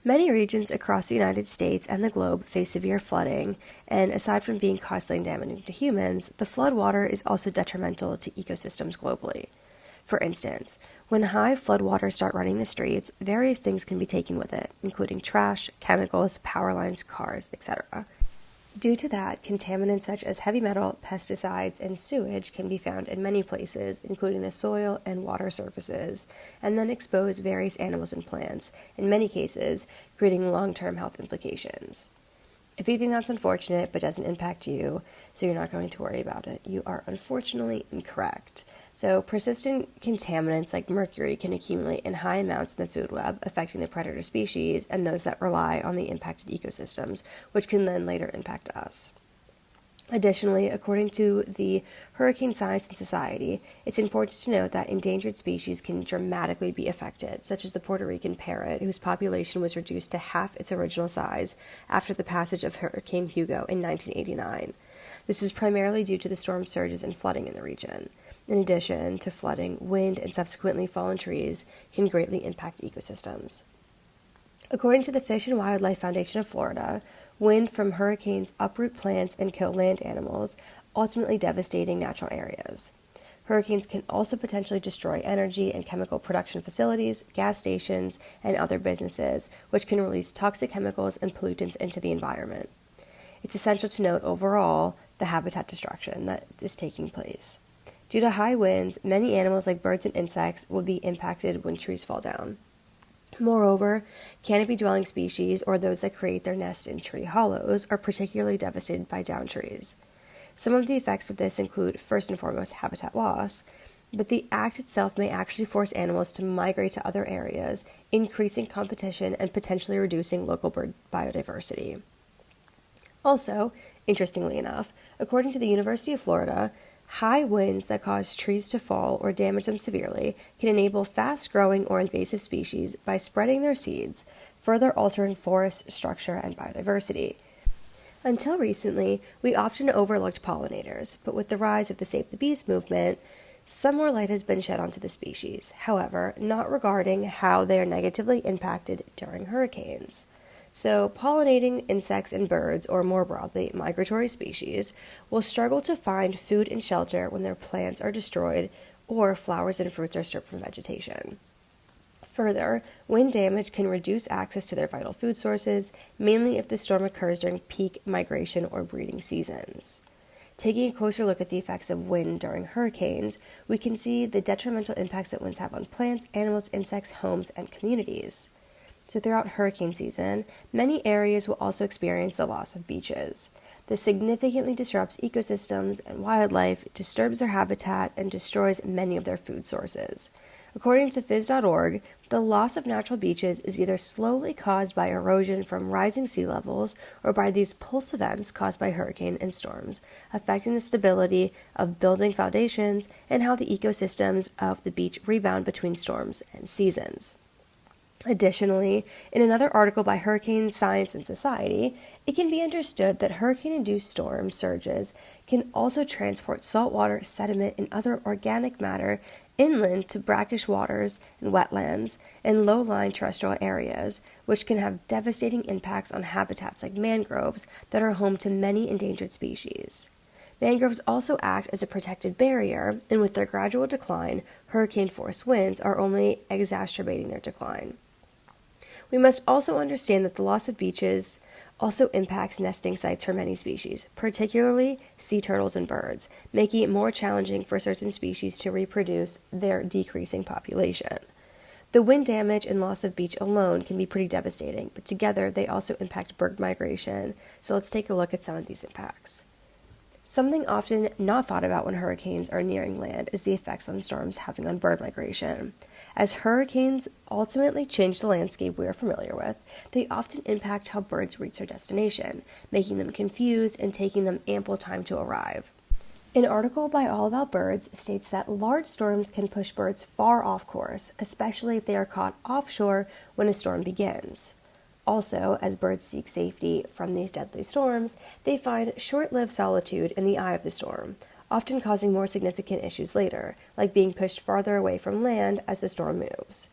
Many regions across the United States and the globe face severe flooding, and aside from being costly and damaging to humans, the floodwater is also detrimental to ecosystems globally. For instance, when high floodwaters start running the streets, various things can be taken with it, including trash, chemicals, power lines, cars, etc. Due to that, contaminants such as heavy metal, pesticides, and sewage can be found in many places, including the soil and water surfaces, and then expose various animals and plants, in many cases, creating long-term health implications. If you think that's unfortunate but doesn't impact you, so you're not going to worry about it, you are unfortunately incorrect. So persistent contaminants like mercury can accumulate in high amounts in the food web, affecting the predator species and those that rely on the impacted ecosystems, which can then later impact us. Additionally, according to the Hurricane Science and Society, it's important to note that endangered species can dramatically be affected, such as the Puerto Rican parrot, whose population was reduced to half its original size after the passage of Hurricane Hugo in 1989. This is primarily due to the storm surges and flooding in the region. In addition to flooding, wind and subsequently fallen trees can greatly impact ecosystems. According to the Fish and Wildlife Foundation of Florida, wind from hurricanes uproot plants and kill land animals, ultimately devastating natural areas. Hurricanes can also potentially destroy energy and chemical production facilities, gas stations, and other businesses, which can release toxic chemicals and pollutants into the environment. It's essential to note overall the habitat destruction that is taking place. Due to high winds, many animals like birds and insects will be impacted when trees fall down. Moreover, canopy-dwelling species, or those that create their nests in tree hollows, are particularly devastated by downed trees. Some of the effects of this include, first and foremost, habitat loss. but the act itself may actually force animals to migrate to other areas, increasing competition and potentially reducing local bird biodiversity. Also, interestingly enough, according to the University of Florida, high winds that cause trees to fall or damage them severely can enable fast-growing or invasive species by spreading their seeds, further altering forest structure and biodiversity. Until recently, we often overlooked pollinators, but with the rise of the Save the Bees movement, some more light has been shed onto the species, however, not regarding how they are negatively impacted during hurricanes. So, pollinating insects and birds, or more broadly, migratory species, will struggle to find food and shelter when their plants are destroyed or flowers and fruits are stripped from vegetation. Further, wind damage can reduce access to their vital food sources, mainly if the storm occurs during peak migration or breeding seasons. Taking a closer look at the effects of wind during hurricanes, we can see the detrimental impacts that winds have on plants, animals, insects, homes, and communities. So throughout hurricane season, many areas will also experience the loss of beaches. This significantly disrupts ecosystems and wildlife, disturbs their habitat, and destroys many of their food sources. According to phys.org, the loss of natural beaches is either slowly caused by erosion from rising sea levels or by these pulse events caused by hurricane and storms, affecting the stability of building foundations and how the ecosystems of the beach rebound between storms and seasons. Additionally, in another article by Hurricane Science and Society, it can be understood that hurricane-induced storm surges can also transport saltwater, sediment, and other organic matter inland to brackish waters and wetlands and low-lying terrestrial areas, which can have devastating impacts on habitats like mangroves that are home to many endangered species. Mangroves also act as a protected barrier, and with their gradual decline, hurricane-force winds are only exacerbating their decline. We must also understand that the loss of beaches also impacts nesting sites for many species, particularly sea turtles and birds, making it more challenging for certain species to reproduce their decreasing population. The wind damage and loss of beach alone can be pretty devastating, but together they also impact bird migration, so let's take a look at some of these impacts. Something often not thought about when hurricanes are nearing land is the effects on storms having on bird migration. As hurricanes ultimately change the landscape we are familiar with, they often impact how birds reach their destination, making them confused and taking them ample time to arrive. An article by All About Birds states that large storms can push birds far off course, especially if they are caught offshore when a storm begins. Also, as birds seek safety from these deadly storms, they find short-lived solitude in the eye of the storm, often causing more significant issues later, like being pushed farther away from land as the storm moves.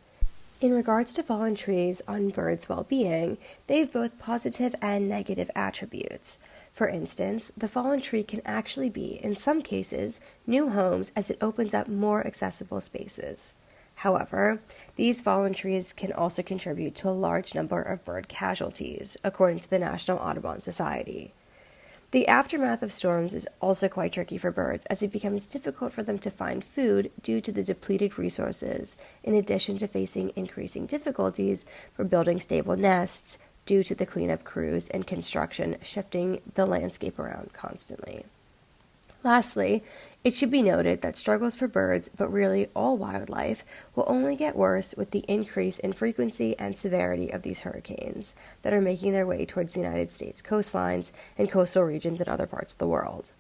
In regards to fallen trees on birds' well-being, they have both positive and negative attributes. For instance, the fallen tree can actually be, in some cases, new homes as it opens up more accessible spaces. However, these fallen trees can also contribute to a large number of bird casualties, according to the National Audubon Society. The aftermath of storms is also quite tricky for birds, as it becomes difficult for them to find food due to the depleted resources, in addition to facing increasing difficulties for building stable nests due to the cleanup crews and construction shifting the landscape around constantly. Lastly, it should be noted that struggles for birds, but really all wildlife, will only get worse with the increase in frequency and severity of these hurricanes that are making their way towards the United States coastlines and coastal regions in other parts of the world.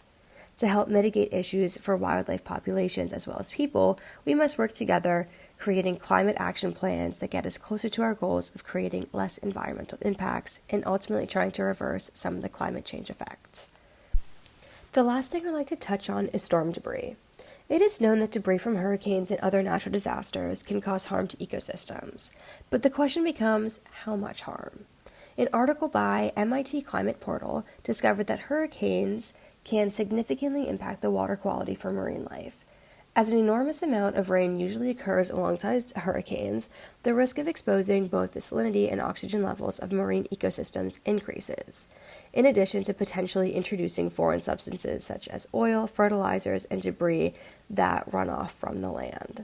To help mitigate issues for wildlife populations as well as people, we must work together, creating climate action plans that get us closer to our goals of creating less environmental impacts and ultimately trying to reverse some of the climate change effects. The last thing I'd like to touch on is storm debris. It is known that debris from hurricanes and other natural disasters can cause harm to ecosystems, but the question becomes, how much harm? An article by MIT Climate Portal discovered that hurricanes can significantly impact the water quality for marine life. As an enormous amount of rain usually occurs alongside hurricanes, the risk of exposing both the salinity and oxygen levels of marine ecosystems increases, in addition to potentially introducing foreign substances such as oil, fertilizers, and debris that run off from the land.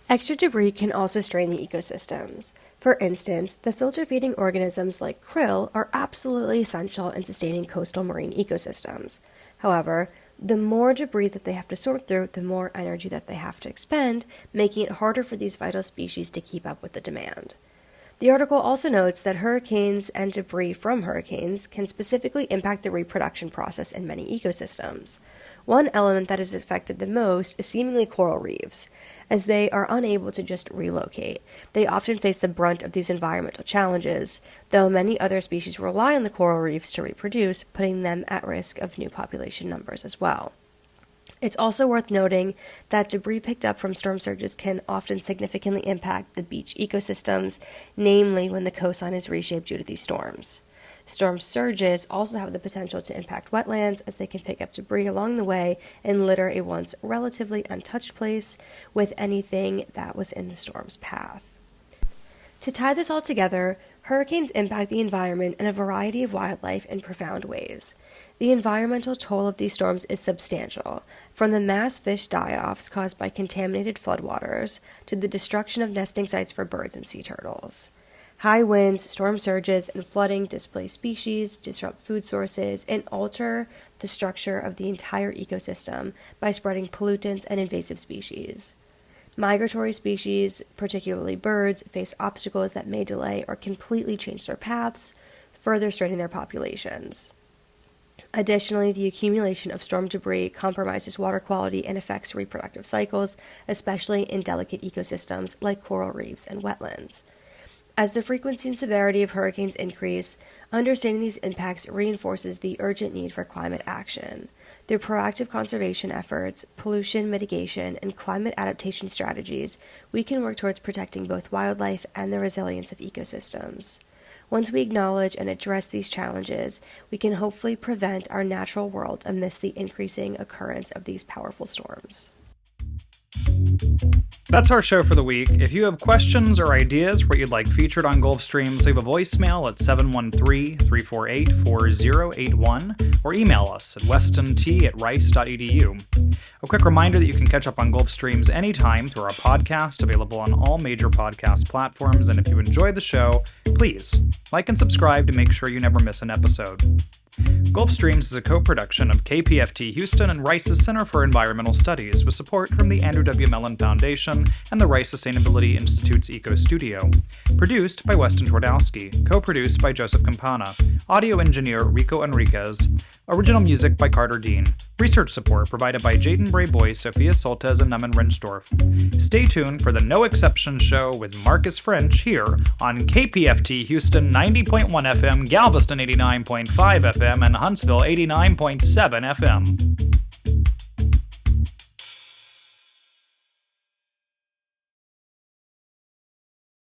Extra debris can also strain the ecosystems. For instance, the filter-feeding organisms like krill are absolutely essential in sustaining coastal marine ecosystems. However, The more debris that they have to sort through, the more energy that they have to expend, making it harder for these vital species to keep up with the demand. The article also notes that hurricanes and debris from hurricanes can specifically impact the reproduction process in many ecosystems. One element that is affected the most is seemingly coral reefs, as they are unable to just relocate. They often face the brunt of these environmental challenges, though many other species rely on the coral reefs to reproduce, putting them at risk of new population numbers as well. It's also worth noting that debris picked up from storm surges can often significantly impact the beach ecosystems, namely when the coastline is reshaped due to these storms. Storm surges also have the potential to impact wetlands, as they can pick up debris along the way and litter a once relatively untouched place with anything that was in the storm's path. To tie this all together, hurricanes impact the environment and a variety of wildlife in profound ways. The environmental toll of these storms is substantial, from the mass fish die-offs caused by contaminated floodwaters to the destruction of nesting sites for birds and sea turtles. High winds, storm surges, and flooding displace species, disrupt food sources, and alter the structure of the entire ecosystem by spreading pollutants and invasive species. Migratory species, particularly birds, face obstacles that may delay or completely change their paths, further straining their populations. Additionally, the accumulation of storm debris compromises water quality and affects reproductive cycles, especially in delicate ecosystems like coral reefs and wetlands. As the frequency and severity of hurricanes increase, understanding these impacts reinforces the urgent need for climate action. Through proactive conservation efforts, pollution mitigation, and climate adaptation strategies, we can work towards protecting both wildlife and the resilience of ecosystems. Once we acknowledge and address these challenges, we can hopefully prevent our natural world amidst the increasing occurrence of these powerful storms. That's our show for the week. If you have questions or ideas for what you'd like featured on Gulfstreams, leave a voicemail at 713-348-4081 or email us at westonT@rice.edu. A quick reminder that you can catch up on Gulfstreams anytime through our podcast, available on all major podcast platforms. And if you enjoy the show, please like and subscribe to make sure you never miss an episode. Gulfstreams is a co-production of KPFT Houston and Rice's Center for Environmental Studies, with support from the Andrew W. Mellon Foundation and the Rice Sustainability Institute's Eco Studio. Produced by Weston Twardowski, co-produced by Joseph Campana, audio engineer Rico Enriquez, original music by Carter Dean, research support provided by Jadyn Bray-Boyce, Sophia Soltez, and Naman Rensdorf. Stay tuned for the No Exception Show with Marcus French here on KPFT Houston 90.1 FM, Galveston 89.5 FM, and Huntsville 89.7 FM.